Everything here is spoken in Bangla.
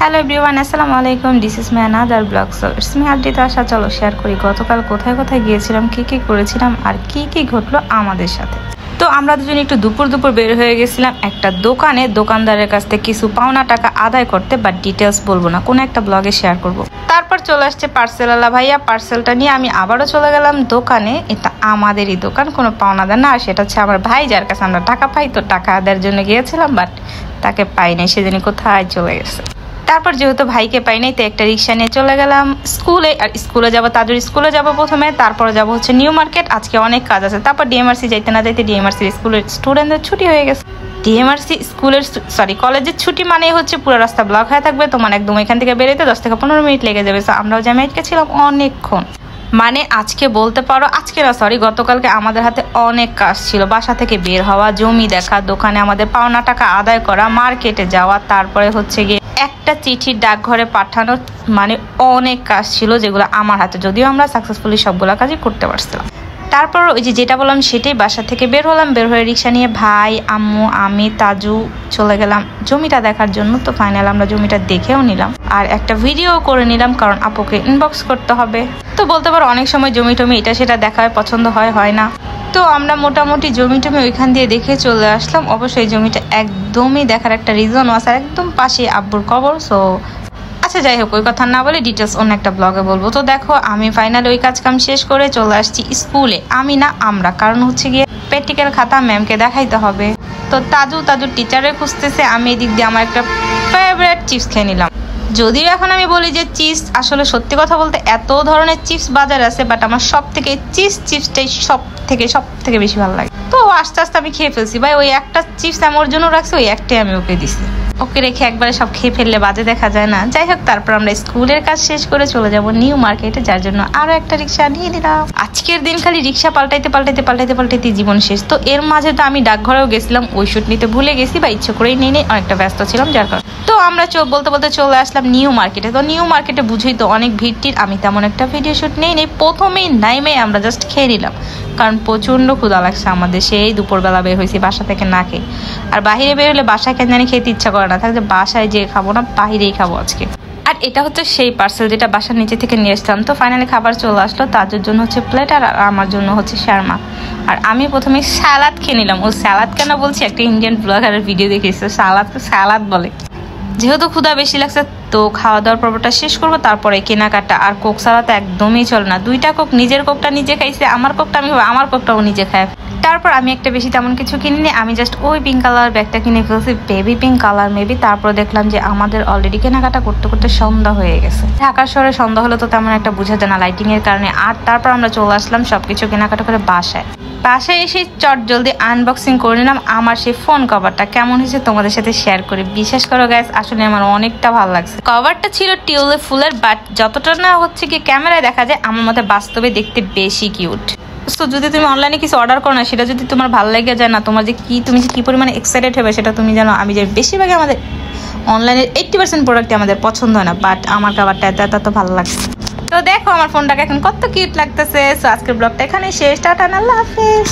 হ্যালো এভরিওয়ান, আসসালামু আলাইকুম। This is my another blog. So it's me update আসা। চলো শেয়ার করি গতকাল কোথায় কোথায় গিয়েছিলাম, কি কি করেছিলাম আর কি কি ঘটলো আমাদের সাথে। তো আমরা দুজন একটু দুপুর বের হয়ে গেছিলাম একটা দোকানে, দোকানদারের কাছ থেকে কিছু পাওনা টাকা আদায় করতে, বাট ডিটেলস বলবো না, কোনো একটা ব্লগে শেয়ার করব। তারপর চলে আসছে পার্সেলওয়ালা ভাইয়া, পার্সেলটা নিয়ে আমি আবারও চলে গেলাম দোকানে। এটা আমাদেরই দোকান, কোনো পাওনাদার না, আর সেটা হচ্ছে আমার ভাই, যার কাছে আমরা টাকা পাই। তো টাকা আদায়ের জন্য গিয়েছিলাম, বাট তাকে পাই নাই, সেদিন কোথায় চলে গেছে। তারপর যেহেতু ভাইকে পাই নাই, তো একটা রিক্সা নিয়ে চলে গেলাম স্কুলে। আর স্কুলে যাবো, তাদের স্কুলে যাবো প্রথমে, তারপরে যাবো হচ্ছে নিউ মার্কেট। আজকে অনেক কাজ আছে। তারপর ডিএমআরসি যাইতে না যাইতে ডিএমআরসি স্কুলের স্টুডেন্টদের ছুটি হয়ে গেছে। ডিএমআরসি স্কুলের কলেজের ছুটি মানে হচ্ছে পুরো রাস্তা ব্লক হয়ে থাকবে, তোমার একদম এখান থেকে বেরোতে 10 থেকে 15 মিনিট লেগে যাবে। আমরাও জ্যামে আটকে ছিলাম অনেকক্ষণ। মানে আজকে বলতে পারো, আজকে না সরি, গতকালকে আমাদের হাতে অনেক কাজ ছিল। বাসা থেকে বের হওয়া, জমি দেখা, দোকানে আমাদের পাওনা টাকা আদায় করা, মার্কেটে যাওয়া, তারপরে হচ্ছে গিয়ে একটা চিঠি ডাকঘরে পাঠানো, মানে অনেক কাজ ছিল যেগুলো আমার হাতে, যদিও আমরা সাকসেসফুলি সবগুলো কাজই করতে পারছিলাম। তারপর ওই যেটা বললাম সেটাই, বাসা থেকে বের হলাম, বের হয়ে রিক্সা নিয়ে ভাই, আম্মু, আমি, তাজু চলে গেলাম জমিটা দেখার জন্য। তো ফাইনাল আমরা জমিটা দেখেও নিলাম আর একটা ভিডিও করে নিলাম, কারণ আপুকে ইনবক্স করতে হবে। তো বলতে পারো অনেক সময় জমি টমি এটা সেটা দেখা হয়, পছন্দ হয় না। তো আমরা মোটামুটি জমি টমি ওইখান দিয়ে দেখে চলে আসলাম। অবশ্যই জমিটা একদমই দেখার একটা রিজন আছে, একদম পাশে আব্বুর কবর। সো আচ্ছা যাই হোক, ওই কথা না বলে ডিটেলস অন্য একটা ব্লগে বলবো। তো দেখো আমি ফাইনালি ওই কাজ কাম শেষ করে চলে আসছি স্কুলে। আমি না, আমরা, কারণ হচ্ছে গিয়ে প্র্যাকটিক্যাল খাতা ম্যামকে দেখাইতে হবে। তো তাজু টিচারে খুঁজতেছে, আমি এদিক দিয়ে আমার একটা ফেভারিট চিপস খেয়ে নিলাম। যদিও এখন আমি বলি যে চিপস, আসলে সত্যি কথা বলতে এত ধরনের চিপস বাজার আছে, বাট আমার সব থেকে চিপসটাই সব থেকে বেশি ভালো লাগে। তো আস্তে আস্তে আমি খেয়ে ফেলছি ভাই। ওই একটা চিপস আমার জন্য রাখছি, ওই একটাই আমি ওকে দিছি। ওকে রেখে একবারে সব খেয়ে ফেললে বাজে দেখা যায় না। যাই হোক, তারপর আমরা স্কুলের কাজ শেষ করে চলে যাব নিউ মার্কেটে, যার জন্য আরো একটা রিক্সা নিয়ে নিলাম। আজকের দিন খালি রিক্সা পাল্টাইতে জীবন শেষ। তো এর মাঝে তো আমি ডাকঘরেও গেছিলাম, ওই শুট নিতে ভুলে গেছি বা ইচ্ছে করেই নিয়ে নেই, অনেকটা ব্যস্ত ছিলাম যার কারণে। তো আমরা বলতে চলে আসলাম নিউ মার্কেটে। তো নিউ মার্কেটে বুঝেই তো অনেক ভিড়। আমি তেমন একটা ভিডিও শুট নেই প্রথমেই নাইমে আমরা জাস্ট খেয়ে নিলাম, কারণ প্রচন্ড ক্ষুধা লাগছে আমাদের। সেই দুপুরবেলা বের হয়েছি বাসা থেকে না খেয়ে। আর বাহিরে বের হলে বাসায় কেন জানি খেতে ইচ্ছা করে না, থাকলে বাসায় যে খাবো না, বাহিরেই খাবো আজকে। আর এটা হচ্ছে সেই পার্সেল যেটা বাসার নিচে থেকে নিয়ে আসলাম। তো ফাইনালি খাবার চলে আসলো। তাদের জন্য হচ্ছে প্লেট আর আমার জন্য হচ্ছে শার্মা। আর আমি প্রথমে স্যালাড খেয়ে নিলাম। ও স্যালাড কেন বলছি, একটা ইন্ডিয়ান ব্লগারের ভিডিও দেখেছি, স্যালাদ বলে। যেহেতু ক্ষুধা বেশি লাগছে, তো খাওয়া দাওয়ার পর্বটা শেষ করবো, তারপরে কেনাকাটা। আর কোক ছাড়া তো একদমই চলে না। 2টা কোক, নিজের কোকটা নিজে খাইছে, আমার কোকটাও নিজে খায়। তারপর আমি একটা বেশি তেমন কিছু কিনিনি, আমি জাস্ট ওই পিঙ্ক কালার ব্যাগটা কিনে ফেলছি, বেবি পিঙ্ক কালার মেবি। তারপর দেখলাম যে আমাদের অলরেডি কেনাকাটা করতে করতে সন্ধ্যা হয়ে গেছে। ঢাকা শহরে সন্ধ্যা হলে তো তেমন একটা বোঝা যায় না লাইটিং এর কারণে। আর তারপর আমরা চলে আসলাম সবকিছু কেনাকাটা করে বাসায় এসে চট জলদি আনবক্সিং করে নিলাম আমার সেই ফোন কভারটা। কেমন হয়েছে তোমাদের সাথে শেয়ার করে। বিশ্বাস করো গাইস, আসলে আমার অনেকটা ভালো লাগছে। কভারটা ছিল টিউলিপ ফুলের, বাট যতটা না হচ্ছে কি ক্যামেরায় দেখা যায়, আমার মতে বাস্তবে দেখতে বেশি কিউট। তো যদি তুমি অনলাইনে কিছু অর্ডার করো না, সেটা যদি তোমার ভালো লেগে যায় না, তুমি যে কি পরিমাণে এক্সাইটেড হবে সেটা তুমি জানো। আমি যে বেশিরভাগই আমাদের অনলাইনের 80% প্রোডাক্টই আমাদের পছন্দ হয় না, বাট আমার কভারটা এত ভালো লাগছে। তো দেখো আমার ফোনটাকে এখন কত কিউট লাগতেছে। সো আজকের ব্লগটা এখানে শেষ। টাটা, আল্লাহ হাফেজ।